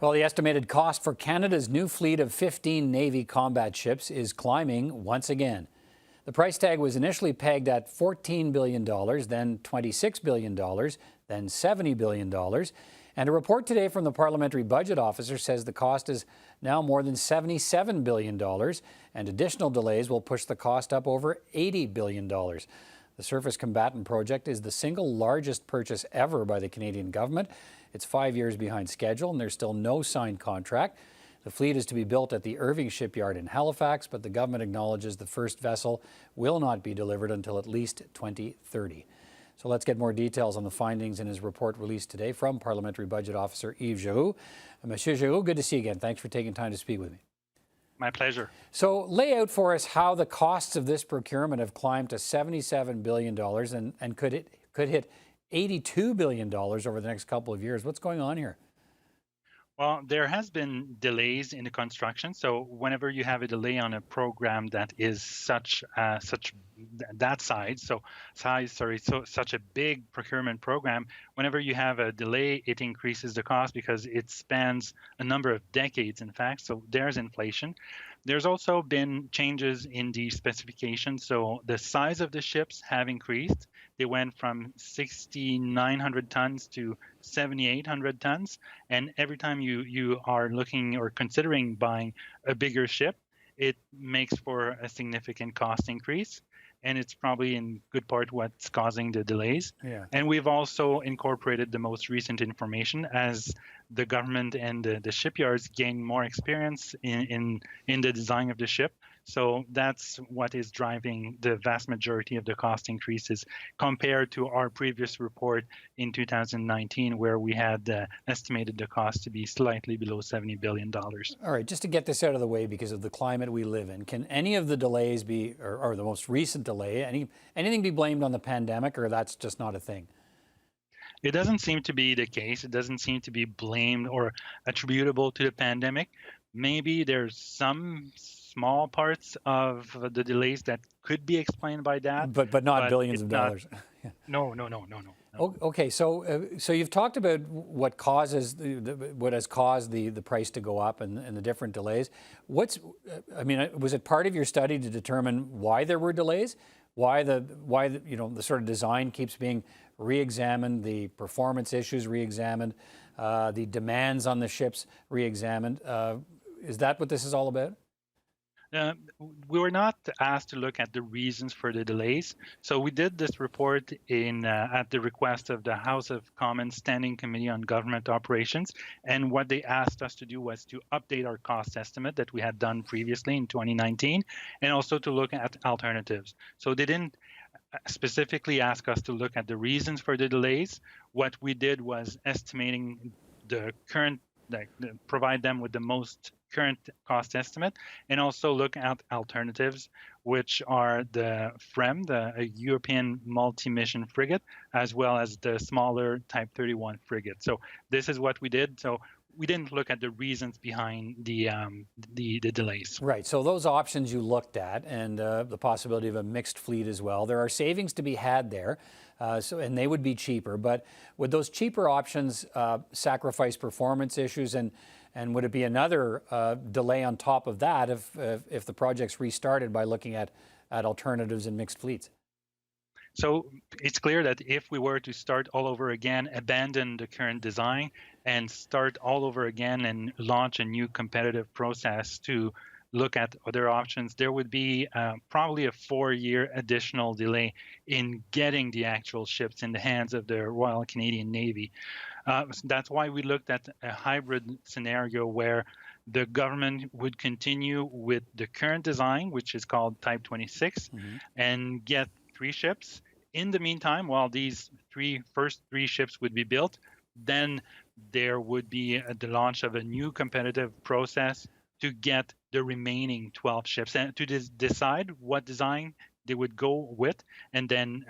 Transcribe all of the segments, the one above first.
Well, the estimated cost for Canada's new fleet of 15 Navy combat ships is climbing once again. The price tag was initially pegged at $14 billion, then $26 billion, then $70 billion. And a report today from the Parliamentary Budget Officer says the cost is now more than $77 billion, and additional delays will push the cost up over $80 billion. The Surface Combatant project is the single largest purchase ever by the Canadian government. It's 5 years behind schedule, and there's still no signed contract. The fleet is to be built at the Irving shipyard in Halifax, but the government acknowledges the first vessel will not be delivered until at least 2030. So let's get more details on the findings in his report released today from Parliamentary Budget Officer Yves Giroux. Monsieur Giroux, good to see you again. Thanks for taking time to speak with me. My pleasure. So lay out for us how the costs of this procurement have climbed to $77 billion and could hit $82 billion over the next couple of years. What's going on here? Well, there has been delays in the construction. So whenever you have a delay on a program that is such a big procurement program, whenever you have a delay, it increases the cost because it spans a number of decades, in fact. So there's inflation. There's also been changes in the specifications. So the size of the ships have increased. They went from 6,900 tons to 7,800 tons. And every time you are looking or considering buying a bigger ship, it makes for a significant cost increase. And it's probably in good part what's causing the delays. Yeah. And we've also incorporated the most recent information as the government and the shipyards gain more experience in the design of the ship. So that's what is driving the vast majority of the cost increases compared to our previous report in 2019, where we had estimated the cost to be slightly below $70 billion. All right, just to get this out of the way because of the climate we live in, can any of the delays be, or the most recent delay, anything be blamed on the pandemic, or that's just not a thing? It doesn't seem to be the case. It doesn't seem to be blamed or attributable to the pandemic. Maybe there's some small parts of the delays that could be explained by that, but not billions of dollars. Yeah. No. Okay, so you've talked about what causes what has caused the price to go up and the different delays. Was it part of your study to determine why there were delays? Why the sort of design keeps being re-examined, the performance issues re-examined, the demands on the ships re-examined? Is that what this is all about? We were not asked to look at the reasons for the delays. So we did this report at the request of the House of Commons Standing Committee on Government Operations. And what they asked us to do was to update our cost estimate that we had done previously in 2019, and also to look at alternatives. So they didn't specifically ask us to look at the reasons for the delays. What we did was estimating the current, provide them with the most current cost estimate, and also look at alternatives, which are the FREM, the European multi-mission frigate, as well as the smaller Type 31 frigate. So this is what we did. So we didn't look at the reasons behind the delays. Right. So those options you looked at, and the possibility of a mixed fleet as well. There are savings to be had there, and they would be cheaper. But would those cheaper options sacrifice performance issues, and would it be another delay on top of that if the project's restarted by looking at alternatives and mixed fleets? So it's clear that if we were to start all over again, abandon the current design and start all over again and launch a new competitive process to look at other options, there would be probably a 4-year additional delay in getting the actual ships in the hands of the Royal Canadian Navy. That's why we looked at a hybrid scenario where the government would continue with the current design, which is called Type 26, and get 3 ships. In the meantime, while these first three ships would be built, then there would be the launch of a new competitive process to get the remaining 12 ships and to decide what design they would go with, and then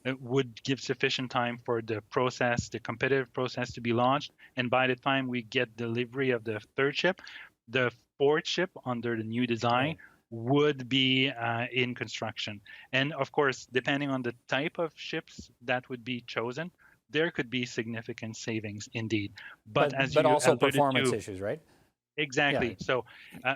it would give sufficient time for the competitive process to be launched. And by the time we get delivery of the 3rd ship, the 4th ship under the new design would be in construction. And of course, depending on the type of ships that would be chosen, there could be significant savings indeed. But as But you also alluded performance to, issues, right? Yeah. exactly. So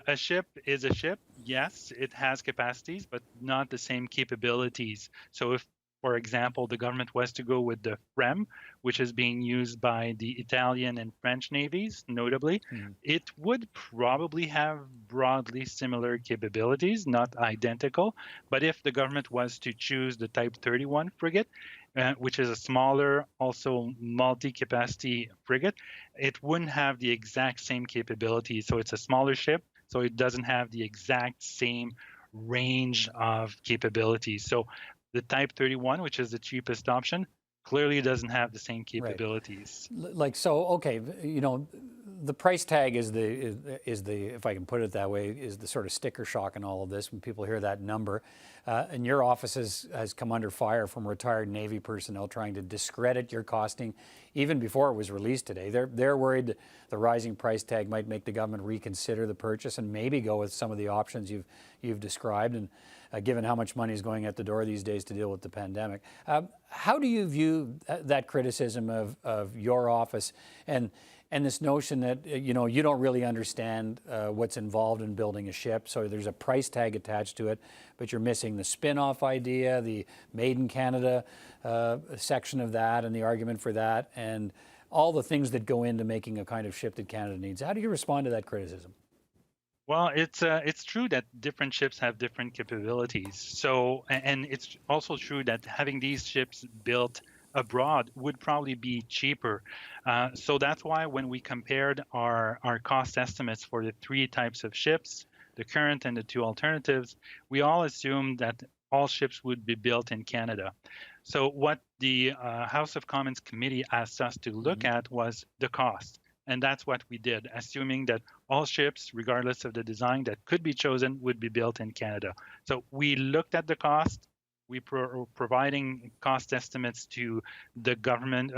a ship is a ship. Yes, it has capacities, but not the same capabilities. So if, for example, the government was to go with the FREM, which is being used by the Italian and French navies, notably, Mm. it would probably have broadly similar capabilities, not identical. But if the government was to choose the Type 31 frigate, which is a smaller, also multi-capacity frigate, it wouldn't have the exact same capabilities. So it's a smaller ship, so it doesn't have the exact same range of capabilities. So the Type 31, which is the cheapest option, clearly doesn't have the same Right. capabilities. Like, so, okay, you know, the price tag is the, if I can put it that way, is the sort of sticker shock in all of this when people hear that number. And your office has come under fire from retired Navy personnel trying to discredit your costing even before it was released today. They're worried the rising price tag might make the government reconsider the purchase and maybe go with some of the options you've described. And given how much money is going at the door these days to deal with the pandemic, how do you view that criticism of your office and this notion that you know, you don't really understand what's involved in building a ship, so there's a price tag attached to it, but you're missing the spin-off idea, the Made in Canada section of that, and the argument for that, and all the things that go into making a kind of ship that Canada needs. How do you respond to that criticism? Well, it's true that different ships have different capabilities. So, and it's also true that having these ships built abroad would probably be cheaper. So that's why when we compared our cost estimates for the three types of ships, the current and the two alternatives, we all assumed that all ships would be built in Canada. So what the House of Commons committee asked us to look at was the cost. And that's what we did, assuming that all ships, regardless of the design that could be chosen, would be built in Canada. So we looked at the cost. We were providing cost estimates to the government,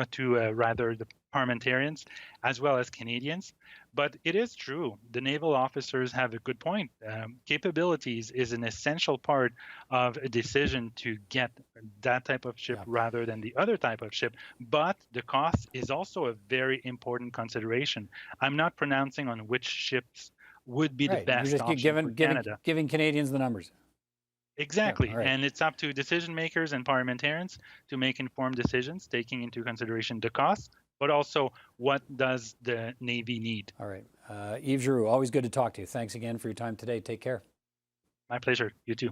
rather the parliamentarians, as well as Canadians. But it is true, the naval officers have a good point. Capabilities is an essential part of a decision to get that type of ship Yeah. rather than the other type of ship. But the cost is also a very important consideration. I'm not pronouncing on which ships would be the Right. You're best just option for Canada. giving Canadians the numbers. Yeah. Exactly. All right. And it's up to decision makers and parliamentarians to make informed decisions, taking into consideration the cost, but also what does the Navy need. All right. Yves Giroux, always good to talk to you. Thanks again for your time today. Take care. My pleasure. You too.